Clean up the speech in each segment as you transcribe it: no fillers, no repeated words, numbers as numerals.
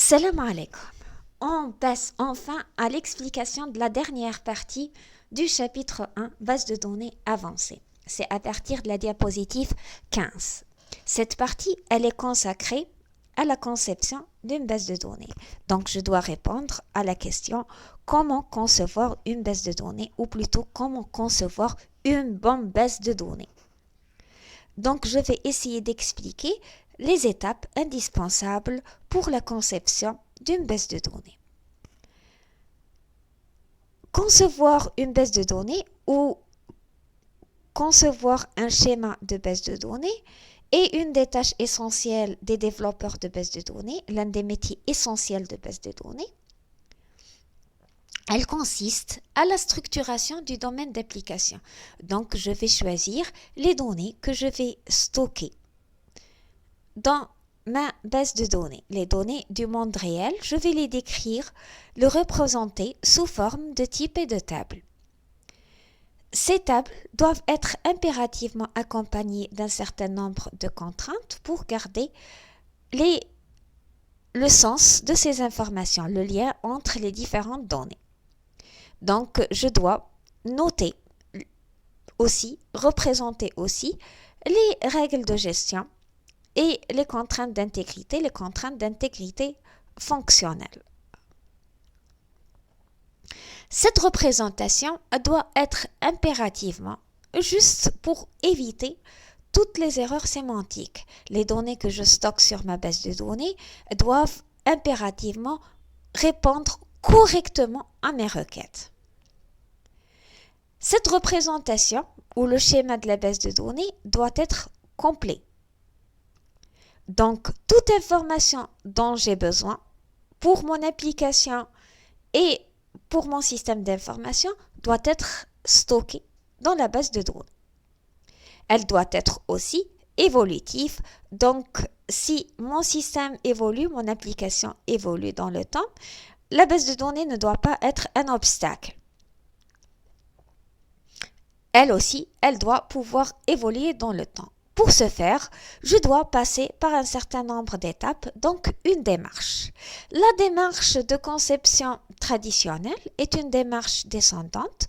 Salam alaikum. On passe enfin à l'explication de la dernière partie du chapitre 1, base de données avancée. C'est à partir de la diapositive 15. Cette partie, elle est consacrée à la conception d'une base de données. Donc, je dois répondre à la question comment concevoir une base de données, ou plutôt comment concevoir une bonne base de données. Donc, je vais essayer d'expliquer les étapes indispensables pour la conception d'une base de données. Concevoir une base de données ou concevoir un schéma de base de données est une des tâches essentielles des développeurs de base de données, l'un des métiers essentiels de base de données. Elle consiste à la structuration du domaine d'application. Donc, je vais choisir les données que je vais stocker dans ma base de données. Les données du monde réel, je vais les décrire, les représenter sous forme de types et de tables. Ces tables doivent être impérativement accompagnées d'un certain nombre de contraintes pour garder le sens de ces informations, le lien entre les différentes données. Donc, je dois noter aussi, représenter aussi les règles de gestion et les contraintes d'intégrité fonctionnelle. Cette représentation doit être impérativement juste pour éviter toutes les erreurs sémantiques. Les données que je stocke sur ma base de données doivent impérativement répondre correctement à mes requêtes. Cette représentation ou le schéma de la base de données doit être complet. Donc, toute information dont j'ai besoin pour mon application et pour mon système d'information doit être stockée dans la base de données. Elle doit être aussi évolutive. Donc, si mon système évolue, mon application évolue dans le temps, la base de données ne doit pas être un obstacle. Elle aussi, elle doit pouvoir évoluer dans le temps. Pour ce faire, je dois passer par un certain nombre d'étapes, donc une démarche. La démarche de conception traditionnelle est une démarche descendante.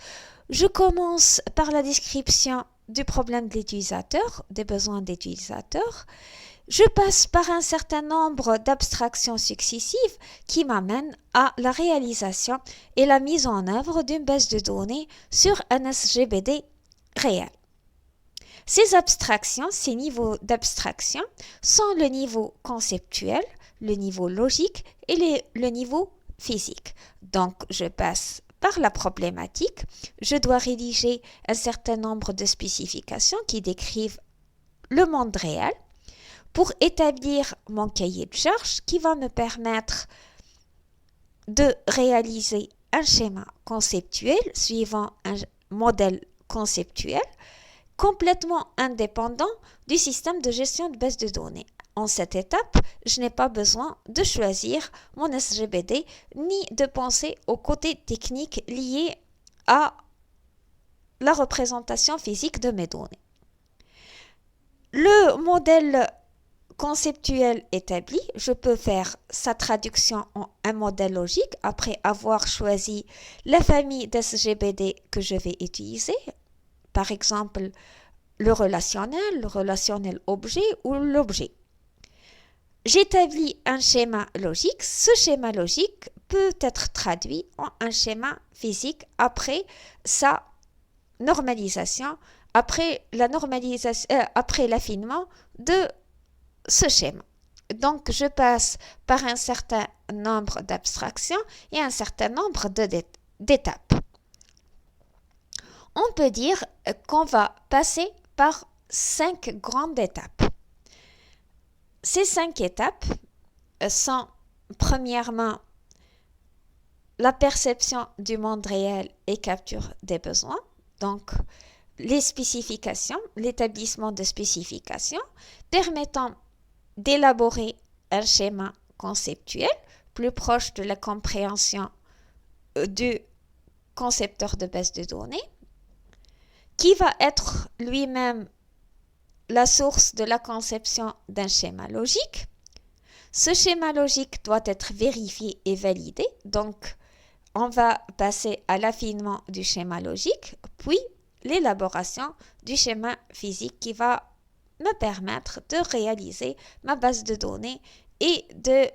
Je commence par la description du problème de l'utilisateur, des besoins de l'utilisateur. Je passe par un certain nombre d'abstractions successives qui m'amènent à la réalisation et la mise en œuvre d'une base de données sur un SGBD réel. Ces abstractions, ces niveaux d'abstraction sont le niveau conceptuel, le niveau logique et le niveau physique. Donc, je passe par la problématique. Je dois rédiger un certain nombre de spécifications qui décrivent le monde réel pour établir mon cahier de charges qui va me permettre de réaliser un schéma conceptuel suivant un modèle conceptuel complètement indépendant du système de gestion de base de données. En cette étape, je n'ai pas besoin de choisir mon SGBD ni de penser au côté technique lié à la représentation physique de mes données. Le modèle conceptuel établi, je peux faire sa traduction en un modèle logique après avoir choisi la famille d'SGBD que je vais utiliser. Par exemple, le relationnel objet ou l'objet. J'établis un schéma logique. Ce schéma logique peut être traduit en un schéma physique après sa normalisation, après l'affinement de ce schéma. Donc, je passe par un certain nombre d'abstractions et un certain nombre d'étapes. On peut dire qu'on va passer par 5 grandes étapes. Ces 5 étapes sont premièrement la perception du monde réel et capture des besoins, donc les spécifications, l'établissement de spécifications permettant d'élaborer un schéma conceptuel plus proche de la compréhension du concepteur de base de données, qui va être lui-même la source de la conception d'un schéma logique. Ce schéma logique doit être vérifié et validé. Donc, on va passer à l'affinement du schéma logique, puis l'élaboration du schéma physique qui va me permettre de réaliser ma base de données et de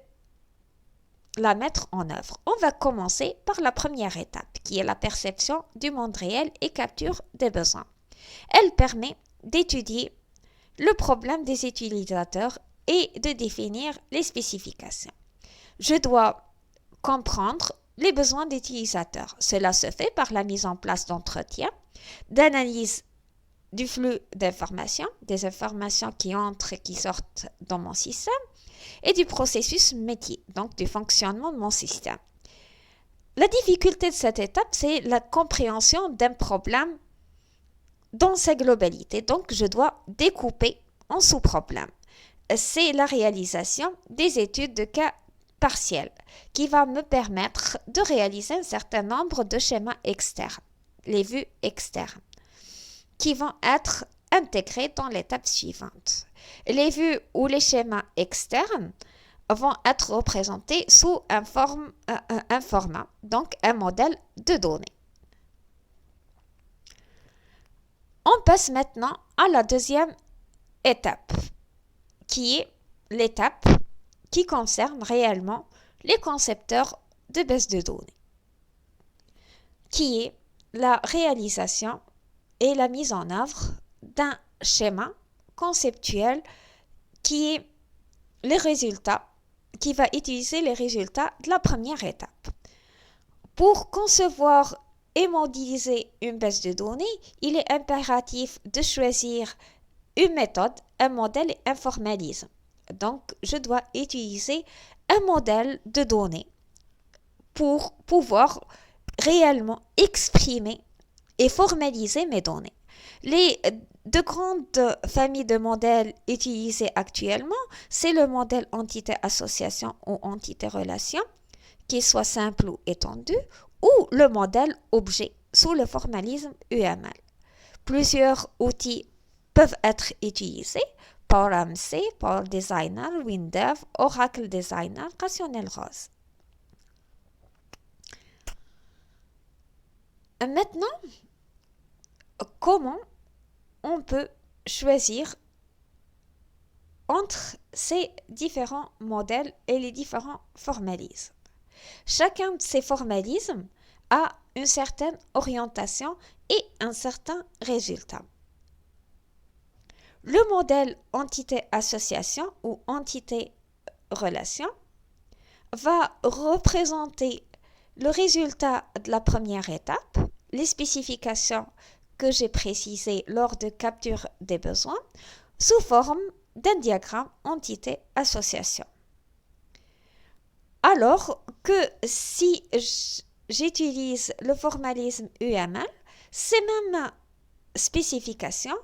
la mettre en œuvre. On va commencer par la première étape, qui est la perception du monde réel et capture des besoins. Elle permet d'étudier le problème des utilisateurs et de définir les spécifications. Je dois comprendre les besoins des utilisateurs. Cela se fait par la mise en place d'entretiens, d'analyse du flux d'informations, des informations qui entrent et qui sortent dans mon système, et du processus métier, donc du fonctionnement de mon système. La difficulté de cette étape, c'est la compréhension d'un problème dans sa globalité. Donc, je dois découper en sous-problèmes. C'est la réalisation des études de cas partiels qui va me permettre de réaliser un certain nombre de schémas externes, les vues externes, qui vont être intégrés dans l'étape suivante. Les vues ou les schémas externes vont être représentés sous un format, donc un modèle de données. On passe maintenant à la deuxième étape, qui est l'étape qui concerne réellement les concepteurs de base de données, qui est la réalisation et la mise en œuvre d'un schéma conceptuel qui est les résultats, qui va utiliser les résultats de la première étape. Pour concevoir et modéliser une base de données, il est impératif de choisir une méthode, un modèle et un formalisme. Donc, je dois utiliser un modèle de données pour pouvoir réellement exprimer et formaliser mes données. Les deux grandes familles de modèles utilisées actuellement, c'est le modèle entité-association ou entité-relation, qu'il soit simple ou étendu, ou le modèle objet sous le formalisme UML. Plusieurs outils peuvent être utilisés: Power MC, Power Designer, WinDev, Oracle Designer, Rationnel Rose. Maintenant, comment on peut choisir entre ces différents modèles et les différents formalismes? Chacun de ces formalismes a une certaine orientation et un certain résultat. Le modèle entité-association ou entité-relation va représenter le résultat de la première étape, les spécifications que j'ai précisées lors de capture des besoins, sous forme d'un diagramme entité-association. Alors que si j'utilise le formalisme UML, ces mêmes spécifications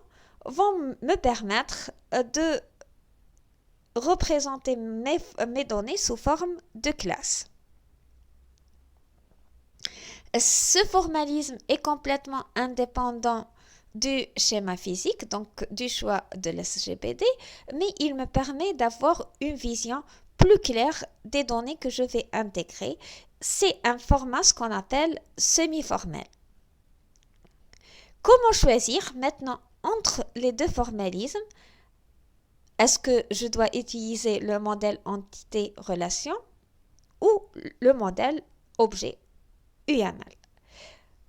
vont me permettre de représenter mes données sous forme de classe. Ce formalisme est complètement indépendant du schéma physique, donc du choix de l'SGBD, mais il me permet d'avoir une vision plus claire des données que je vais intégrer. C'est un format, ce qu'on appelle semi-formel. Comment choisir maintenant entre les deux formalismes? Est-ce que je dois utiliser le modèle entité-relation ou le modèle objet UML?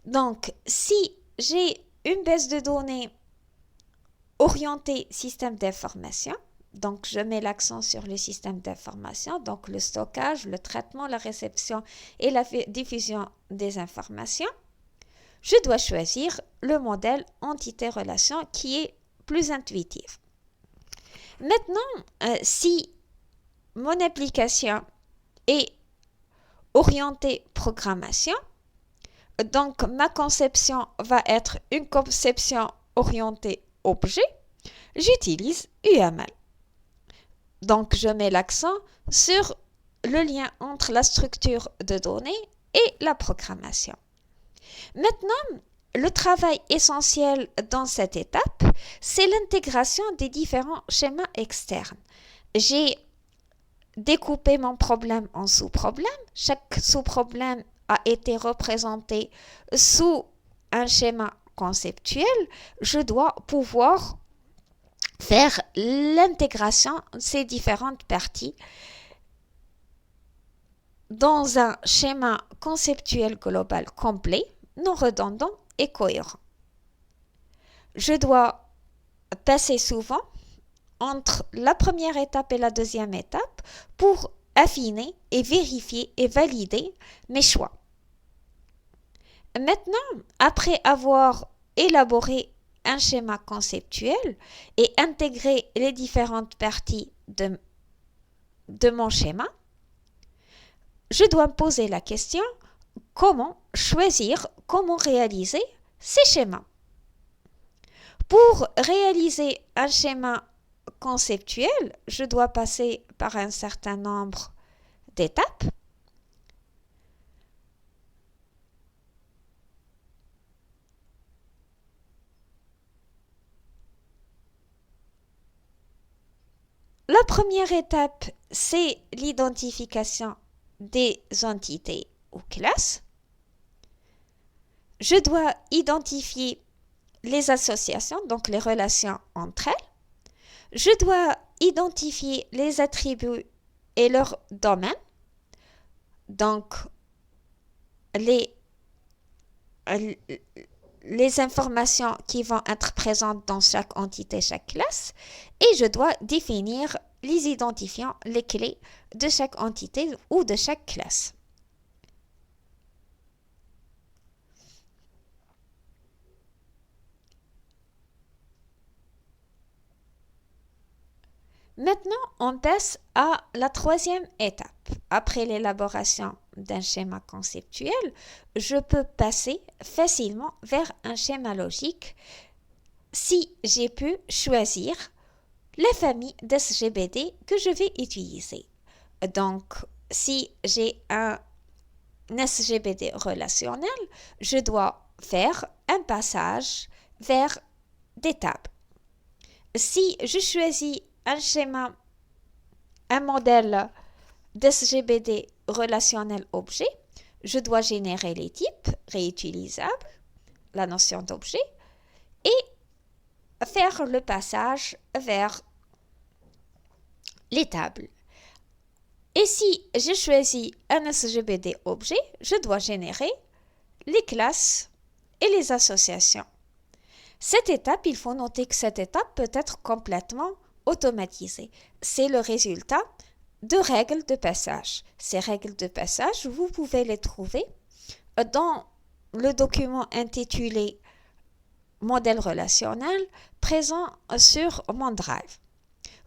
Donc, si j'ai une base de données orientée système d'information, donc je mets l'accent sur le système d'information, donc le stockage, le traitement, la réception et la diffusion des informations, je dois choisir le modèle entité-relation qui est plus intuitif. Maintenant, si mon application est orientée programmation, donc ma conception va être une conception orientée objet, j'utilise UML. Donc je mets l'accent sur le lien entre la structure de données et la programmation. Maintenant, le travail essentiel dans cette étape, c'est l'intégration des différents schémas externes. J'ai découper mon problème en sous-problèmes. Chaque sous-problème a été représenté sous un schéma conceptuel. Je dois pouvoir faire l'intégration de ces différentes parties dans un schéma conceptuel global complet, non redondant et cohérent. Je dois passer souvent entre la première étape et la deuxième étape pour affiner et vérifier et valider mes choix. Maintenant, après avoir élaboré un schéma conceptuel et intégré les différentes parties de mon schéma, je dois me poser la question comment choisir, comment réaliser ces schémas. Pour réaliser un schéma conceptuel, je dois passer par un certain nombre d'étapes. La première étape, c'est l'identification des entités ou classes. Je dois identifier les associations, donc les relations entre elles. Je dois identifier les attributs et leurs domaines, donc les informations qui vont être présentes dans chaque entité, chaque classe, et je dois définir les identifiants, les clés de chaque entité ou de chaque classe. Maintenant, on passe à la troisième étape. Après l'élaboration d'un schéma conceptuel, je peux passer facilement vers un schéma logique si j'ai pu choisir les familles d'SGBD que je vais utiliser. Donc, si j'ai un SGBD relationnel, je dois faire un passage vers des tables. Si je choisis un schéma, un modèle d'SGBD relationnel objet, je dois générer les types réutilisables, la notion d'objet, et faire le passage vers les tables. Et si je choisis un SGBD objet, je dois générer les classes et les associations. Cette étape, il faut noter que cette étape peut être complètement automatisée. C'est le résultat de règles de passage. Ces règles de passage, vous pouvez les trouver dans le document intitulé Modèle relationnel présent sur OneDrive.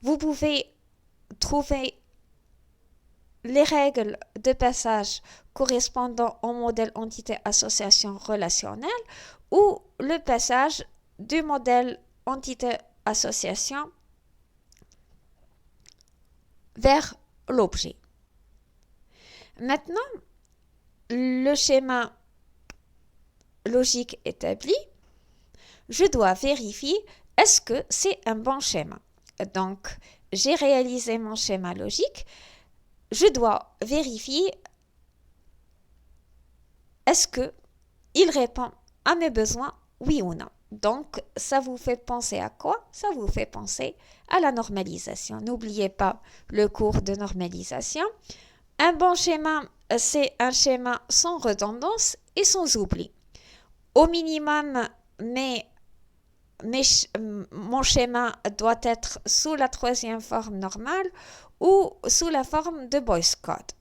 Vous pouvez trouver les règles de passage correspondant au modèle entité-association relationnelle ou le passage du modèle entité-association vers l'objet. Maintenant, le schéma logique établi, je dois vérifier est-ce que c'est un bon schéma. Donc, j'ai réalisé mon schéma logique. Je dois vérifier est-ce qu'il répond à mes besoins, oui ou non. Donc, ça vous fait penser à quoi? Ça vous fait penser à la normalisation. N'oubliez pas le cours de normalisation. Un bon schéma, c'est un schéma sans redondance et sans oubli. Au minimum, mon schéma doit être sous la troisième forme normale ou sous la forme de Boyce Code.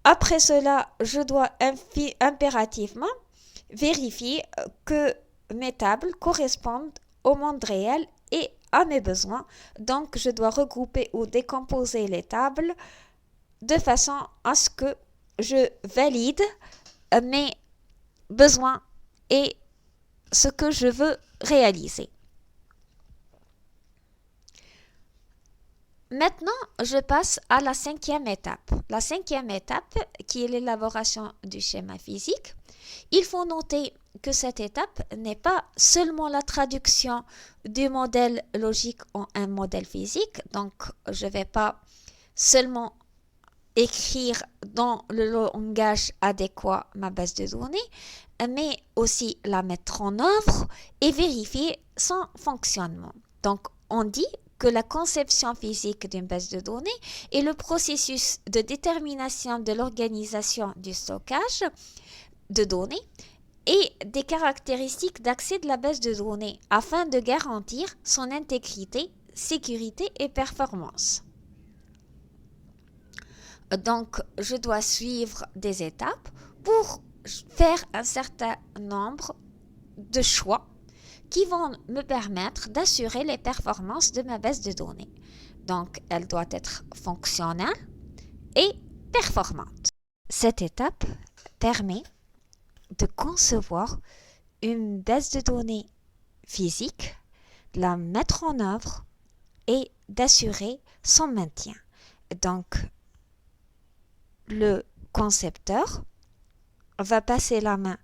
Après cela, je dois impérativement vérifier que mes tables correspondent au monde réel et à mes besoins. Donc, je dois regrouper ou décomposer les tables de façon à ce que je valide mes besoins et ce que je veux réaliser. Maintenant, je passe à la cinquième étape. La cinquième étape, qui est l'élaboration du schéma physique. Il faut noter que cette étape n'est pas seulement la traduction du modèle logique en un modèle physique. Donc, je ne vais pas seulement écrire dans le langage adéquat ma base de données, mais aussi la mettre en œuvre et vérifier son fonctionnement. Donc, on dit que la conception physique d'une base de données est le processus de détermination de l'organisation du stockage de données et des caractéristiques d'accès de la base de données afin de garantir son intégrité, sécurité et performance. Donc, je dois suivre des étapes pour faire un certain nombre de choix qui vont me permettre d'assurer les performances de ma base de données. Donc, elle doit être fonctionnelle et performante. Cette étape permet de concevoir une base de données physique, de la mettre en œuvre et d'assurer son maintien. Donc, le concepteur va passer la main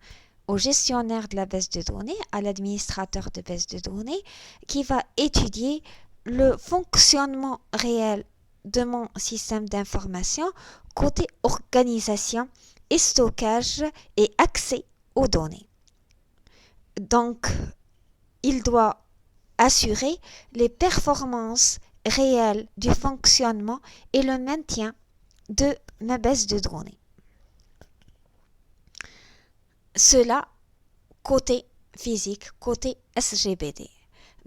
au gestionnaire de la base de données, à l'administrateur de base de données, qui va étudier le fonctionnement réel de mon système d'information côté organisation et stockage et accès aux données. Donc, il doit assurer les performances réelles du fonctionnement et le maintien de ma base de données. Cela côté physique, côté SGBD.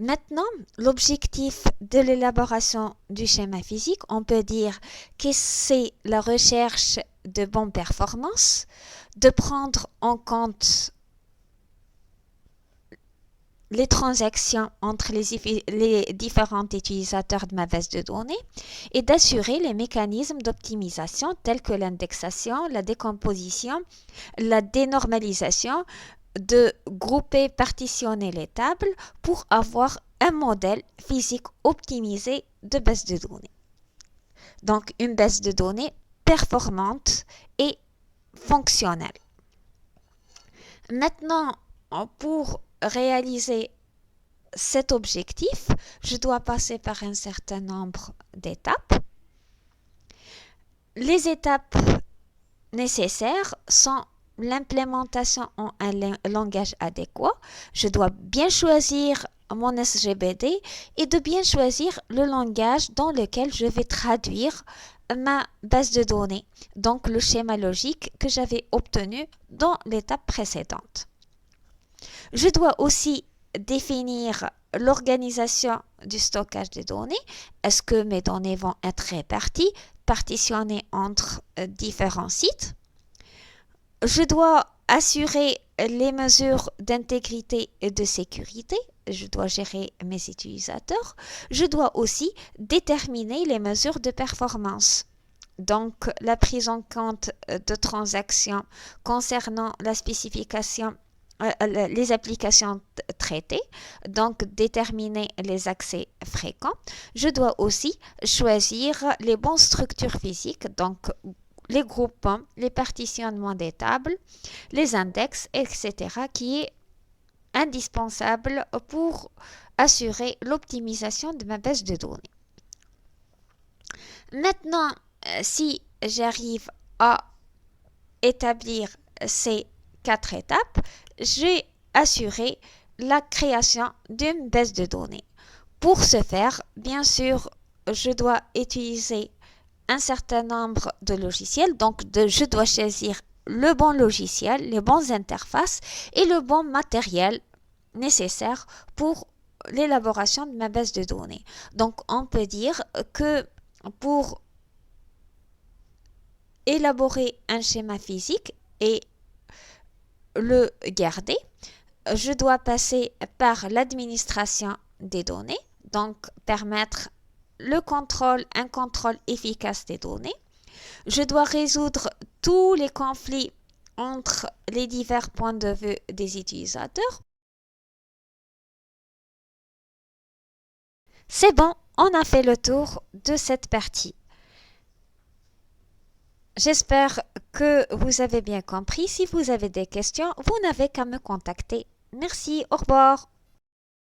Maintenant, l'objectif de l'élaboration du schéma physique, on peut dire que c'est la recherche de bonnes performances, de prendre en compte les transactions entre les différents utilisateurs de ma base de données et d'assurer les mécanismes d'optimisation tels que l'indexation, la décomposition, la dénormalisation, de grouper, partitionner les tables pour avoir un modèle physique optimisé de base de données. Donc, une base de données performante et fonctionnelle. Maintenant, pour réaliser cet objectif, je dois passer par un certain nombre d'étapes. Les étapes nécessaires sont l'implémentation en un langage adéquat. Je dois bien choisir mon SGBD et de bien choisir le langage dans lequel je vais traduire ma base de données, donc le schéma logique que j'avais obtenu dans l'étape précédente. Je dois aussi définir l'organisation du stockage des données. Est-ce que mes données vont être réparties, partitionnées entre différents sites? Je dois assurer les mesures d'intégrité et de sécurité. Je dois gérer mes utilisateurs. Je dois aussi déterminer les mesures de performance. Donc, la prise en compte de transactions concernant la spécification, les applications traitées, donc déterminer les accès fréquents. Je dois aussi choisir les bonnes structures physiques, donc les groupements, les partitionnements des tables, les index, etc., qui est indispensable pour assurer l'optimisation de ma base de données. Maintenant, si j'arrive à établir ces 4 étapes, j'ai assuré la création d'une base de données. Pour ce faire, bien sûr, je dois utiliser un certain nombre de logiciels, donc je dois choisir le bon logiciel, les bonnes interfaces et le bon matériel nécessaire pour l'élaboration de ma base de données. Donc on peut dire que pour élaborer un schéma physique et le garder, je dois passer par l'administration des données, donc permettre un contrôle efficace des données. Je dois résoudre tous les conflits entre les divers points de vue des utilisateurs. C'est bon, On a fait le tour de cette partie. J'espère que vous avez bien compris. Si vous avez des questions, vous n'avez qu'à me contacter. Merci, au revoir.